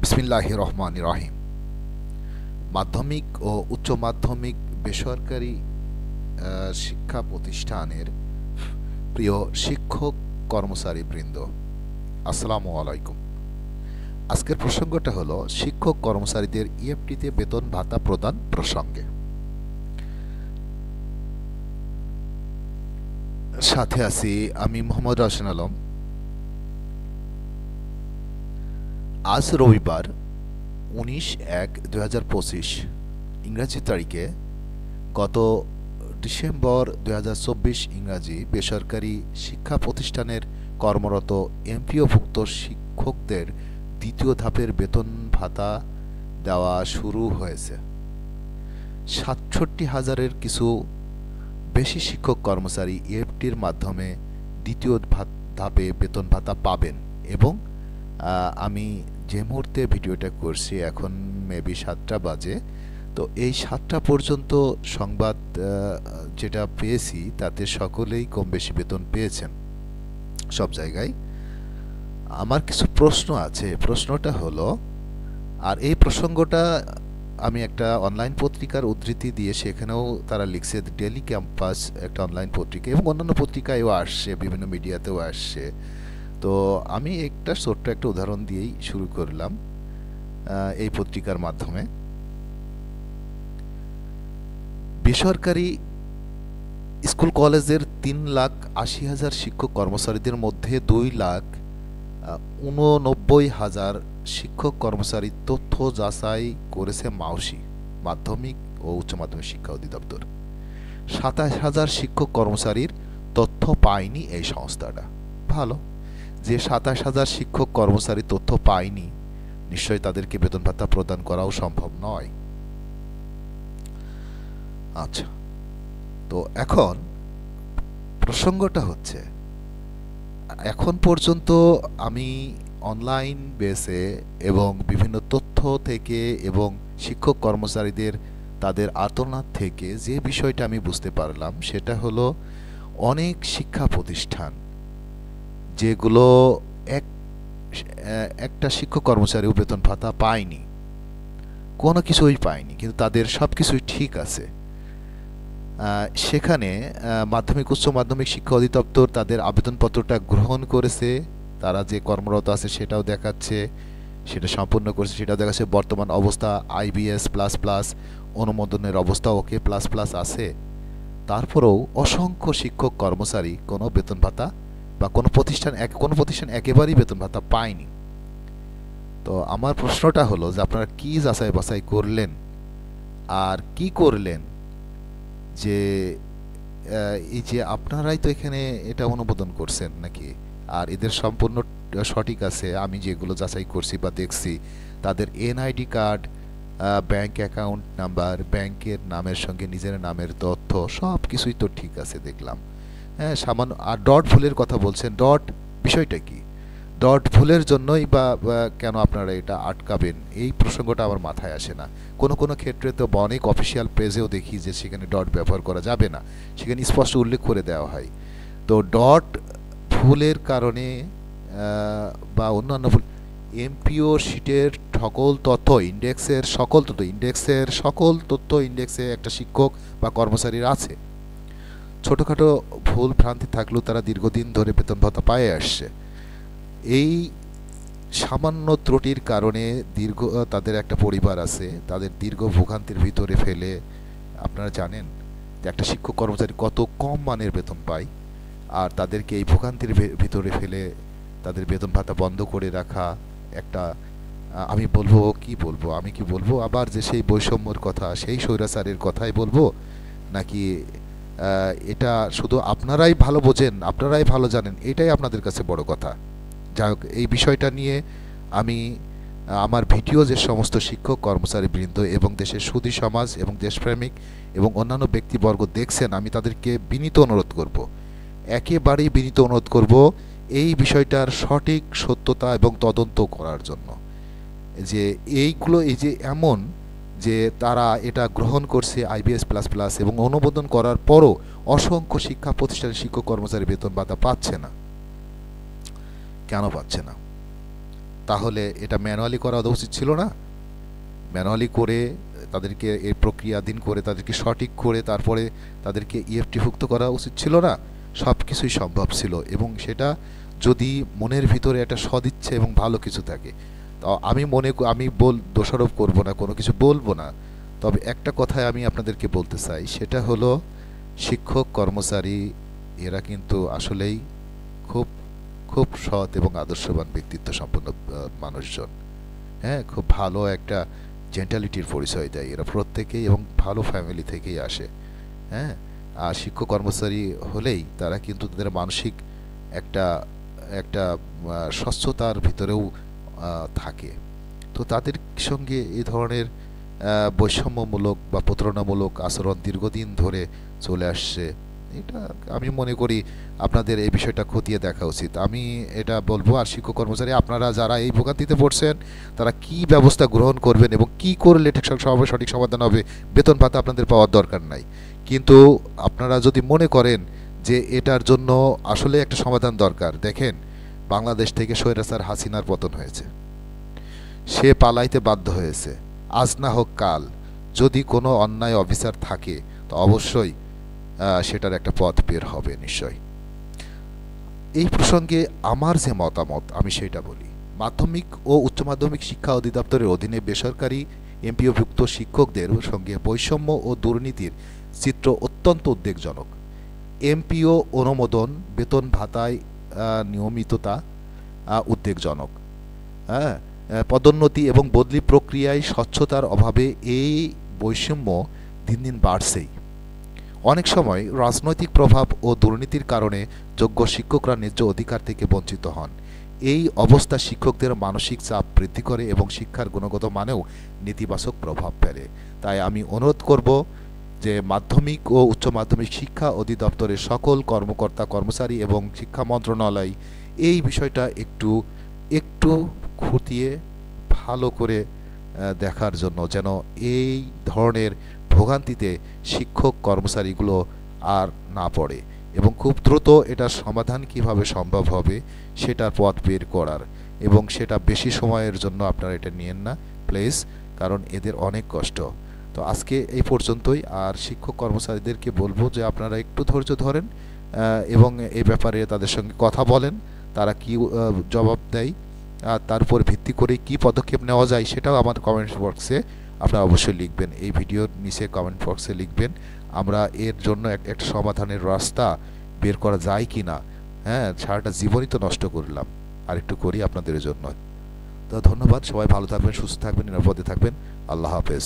বিসমিল্লাহির রহমানির রহিম। মাধ্যমিক ও উচ্চ মাধ্যমিক বেসরকারি শিক্ষা প্রতিষ্ঠানের প্রিয় শিক্ষক কর্মচারীবৃন্দ, আসসালামু আলাইকুম। আজকের প্রসঙ্গটা হলো শিক্ষক কর্মচারীদের ইএফটিতে বেতন ভাতা প্রদান প্রসঙ্গে। সাথে আছি আমি মোহাম্মদ রওশন আলম। আজ রবিবার 19/1/2025 ইংরাজি তারিখে গত ডিসেম্বর 2024 ইংরাজি বেসরকারি শিক্ষা প্রতিষ্ঠানের কর্মরত এমপিওভুক্ত শিক্ষকদের দ্বিতীয় ধাপের বেতন ভাতা দেওয়া শুরু হয়েছে। ৬৭,০০০-এর কিছু বেশি শিক্ষক কর্মচারী ইএফটির মাধ্যমে দ্বিতীয় ধাপে বেতন ভাতা পাবেন এবং আমি যে মুহূর্তে ভিডিওটা করছি এখন মেবি 7টা বাজে। তো এই 7টা পর্যন্ত সংবাদ যেটা পেয়েছি তাতে সকলেই কম বেশি বেতন পেয়েছেন সব জায়গায়। আমার কিছু প্রশ্ন আছে, প্রশ্নটা হলো, আর এই প্রসঙ্গটা আমি একটা অনলাইন পত্রিকার উদ্ধৃতি দিয়ে, সেখানেও তারা লিখছে, ডেলি ক্যাম্পাস একটা অনলাইন পত্রিকা এবং অন্যান্য পত্রিকায়ও আসছে, বিভিন্ন মিডিয়াতেও আসছে। তো আমি ছোট্ট একটা উদাহরণ দিয়েই শুরু করলাম এই পত্রিকার মাধ্যমে। বেসরকারি স্কুল কলেজের 3,80,000 শিক্ষক কর্মচারীদের মধ্যে 2,89,000 শিক্ষক কর্মচারী তথ্য যাচাই করেছে মাউসি, মাধ্যমিক ও উচ্চ মাধ্যমিক শিক্ষা অধিদপ্তর। 27,000 শিক্ষক কর্মচারীর তথ্য পায়নি এই সংস্থাটা। ভালো, যে 27,000 শিক্ষক কর্মচারী তথ্য পায়নি, নিশ্চয়ই তাদেরকে বেতন ভাতা প্রদান করাও সম্ভব নয়। আচ্ছা, তো এখন প্রসঙ্গটা হচ্ছে, এখন পর্যন্ত আমি অনলাইন বেসে এবং বিভিন্ন তথ্য থেকে এবং শিক্ষক কর্মচারীদের তাদের আর্তনাদ থেকে যে বিষয়টা আমি বুঝতে পারলাম সেটা হলো, অনেক শিক্ষা প্রতিষ্ঠান যেগুলো একটা শিক্ষক কর্মচারীও বেতন ভাতা পায়নি, কোনো কিছুই পায়নি, কিন্তু তাদের সব কিছুই ঠিক আছে। সেখানে মাধ্যমিক উচ্চ মাধ্যমিক শিক্ষা অধিদপ্তর তাদের আবেদনপত্রটা গ্রহণ করেছে, তারা যে কর্মরত আছে সেটাও দেখাচ্ছে, সেটা সম্পূর্ণ করেছে সেটাও দেখাচ্ছে। বর্তমান অবস্থা IBS++ অনুমোদনের অবস্থা ওকে ++ আছে। তারপরেও অসংখ্য শিক্ষক কর্মচারী কোনো বেতন ভাতা বা কোনো প্রতিষ্ঠান একেবারেই বেতন ভাতা পায়নি। তো আমার প্রশ্নটা হলো যে আপনারা কি যাচাই বাছাই করলেন আর কি করলেন, যে এই যে আপনারাই তো এখানে এটা অনুমোদন করছেন নাকি, আর এদের সম্পূর্ণ সঠিক আছে? আমি যেগুলো যাচাই করছি বা দেখছি, তাদের NID card, bank account number, ব্যাংকের নামের সঙ্গে নিজের নামের তথ্য সব কিছুই তো ঠিক আছে দেখলাম। হ্যাঁ, সামান্য আর ডট ভুলের কথা বলছেন, ডট বিষয়টা কি? ডট ভুলের জন্যই বা কেন আপনারা এটা আটকাবেন, এই প্রসঙ্গটা আমার মাথায় আসে না। কোনো ক্ষেত্রে তো অনেক অফিসিয়াল পেজেও দেখি যে সেখানে ডট ব্যবহার করা যাবে না, সেখানে স্পষ্ট উল্লেখ করে দেওয়া হয়। তো ডট ভুলের কারণে বা অন্যান্য ভুল, এমপিও শিটের সকল তথ্য ইন্ডেক্সে একটা শিক্ষক বা কর্মচারীর আছে। ছোটোখাটো ভুল ভ্রান্তি থাকলেও তারা দীর্ঘদিন ধরে বেতন ভাতা পায়ে আসছে। এই সামান্য ত্রুটির কারণে তাদের একটা পরিবার আছে, তাদের দীর্ঘ ভোগান্তির ভিতরে ফেলে, আপনারা জানেন যে একটা শিক্ষক কর্মচারী কত কম মানের বেতন পায়, আর তাদেরকে এই ভোগান্তির ভিতরে ফেলে তাদের বেতন ভাতা বন্ধ করে রাখা একটা, আমি কি বলবো আবার, যে সেই বৈষম্যর কথা, সেই স্বৈরাচারের কথাই বলবো নাকি এটা শুধু আপনারাই ভালো বোঝেন, আপনারাই ভালো জানেন, এটাই আপনাদের কাছে বড় কথা? যাই হোক, এই বিষয়টা নিয়ে আমি আমার ভিডিও যে সমস্ত শিক্ষক কর্মচারীবৃন্দ এবং দেশের সুধী সমাজ এবং দেশপ্রেমিক এবং অন্যান্য ব্যক্তিবর্গ দেখছেন, আমি তাদেরকে একেবারেই বিনীত অনুরোধ করব এই বিষয়টার সঠিক সত্যতা এবং তদন্ত করার জন্য। যে এই যে এমন যে তারা এটা গ্রহণ করছে IBS++ এবং অনুমোদন করার পরও অসংখ্য শিক্ষা প্রতিষ্ঠানের শিক্ষক কর্মচারী বেতন ভাতা পাচ্ছে না, কেন পাচ্ছে না? তাহলে এটা ম্যানুয়ালি করা উচিত ছিল না? ম্যানুয়ালি করে তাদেরকে এই প্রক্রিয়াধীন করে তাদেরকে সঠিক করে তারপরে তাদেরকে ইএফটিভুক্ত করা উচিত ছিল না? সব কিছুই সম্ভব ছিল, এবং সেটা যদি মনের ভিতরে একটা সদিচ্ছা এবং ভালো কিছু থাকে। তো আমি দোষারোপ করব না, কোনো কিছু বলবো না। তবে একটা কথাই আমি আপনাদেরকে বলতে চাই, সেটা হলো শিক্ষক কর্মচারী এরা কিন্তু আসলেই খুব খুব সৎ এবং আদর্শবান ব্যক্তিত্ব সম্পন্ন মানুষজন। হ্যাঁ, খুব ভালো একটা জেন্টালিটির পরিচয় দেয় এরা প্রত্যেকেই, এবং ভালো ফ্যামিলি থেকেই আসে। হ্যাঁ, আর শিক্ষক কর্মচারী হলেই তারা কিন্তু তাদের মানসিক একটা একটা স্বচ্ছতার ভিতরেও থাকে। তো তাদের সঙ্গে এই ধরনের বৈষম্যমূলক বা প্রতারণামূলক আচরণ দীর্ঘদিন ধরে চলে আসছে। এটা আমি মনে করি আপনাদের এই বিষয়টা খতিয়ে দেখা উচিত। আমি এটা বলবো, আর শিক্ষক কর্মচারী আপনারা যারা এই ভোগান্তিতে পড়ছেন তারা কি ব্যবস্থা গ্রহণ করবেন এবং কি করলে সঠিক সমাধান হবে। বেতন ভাতা আপনাদের পাওয়ার দরকার নাই, কিন্তু আপনারা যদি মনে করেন যে এটার জন্য আসলে একটা সমাধান দরকার, দেখেন বাংলাদেশ থেকে স্বৈরাচার হাসিনার পতন হয়েছে, সে পালাইতে বাধ্য হয়েছে। আজ না হোক কাল যদি কোনো অন্যায় অফিসার থাকে তো অবশ্যই সেটার একটা পথ বের হবে নিশ্চয়। এই প্রসঙ্গে আমার যে মতামত আমি সেটা বলি। মাধ্যমিক ও উচ্চ মাধ্যমিক শিক্ষা অধিদপ্তরের অধীনে বেসরকারি এমপিওভুক্ত শিক্ষকদের সঙ্গে বৈষম্য ও দুর্নীতির চিত্র অত্যন্ত উদ্বেগজনক। এমপিও অনুমোদন, বেতন ভাতায় নিয়মিততা উদ্বেগজনক। হ্যাঁ, পদোন্নতি এবং বদলি প্রক্রিয়ায় স্বচ্ছতার অভাবে এই বৈষম্য দিন দিন বাড়ছেই। অনেক সময় রাজনৈতিক প্রভাব ও দুর্নীতির কারণে যোগ্য শিক্ষকরা ন্যায্য অধিকার থেকে বঞ্চিত হন। এই অবস্থা শিক্ষকদের মানসিক চাপ বৃদ্ধি করে এবং শিক্ষার গুণগত মানেও নেতিবাচক প্রভাব ফেলে। তাই আমি অনুরোধ করব যে মাধ্যমিক ও উচ্চ মাধ্যমিক শিক্ষা অধিদপ্তরের সকল কর্মকর্তা কর্মচারী এবং শিক্ষা মন্ত্রণালয় এই বিষয়টা একটু একটু খতিয়ে ভালো করে দেখার জন্য, যেন এই ধরনের ভোগান্তিতে শিক্ষক কর্মচারীগুলো আর না পড়ে, এবং খুব দ্রুত এটার সমাধান কিভাবে সম্ভব হবে সেটার পথ বের করার। এবং সেটা বেশি সময়ের জন্য আপনারা এটা নিয়েন না প্লিজ, কারণ এদের অনেক কষ্ট। তো আজকে এই পর্যন্তই। আর শিক্ষক কর্মচারীদেরকে বলবো যে আপনারা একটু ধৈর্য ধরেন এবং এই ব্যাপারে তাদের সঙ্গে কথা বলেন, তারা কি জবাব দেয় আর তার উপর ভিত্তি করে কি পদক্ষেপ নেওয়া যায় সেটাও আমার কমেন্ট বক্সে আপনারা অবশ্যই লিখবেন। এই ভিডিওর নিচে কমেন্ট বক্সে লিখবেন, আমরা এর জন্য একটা সমাধানের রাস্তা বের করা যায় কি না। হ্যাঁ, সারাটা জীবনই তো নষ্ট করলাম, আর একটু করি আপনাদের জন্য। তো ধন্যবাদ, সবাই ভালো থাকবেন, সুস্থ থাকবেন, নিরাপদে থাকবেন। আল্লাহ হাফেজ।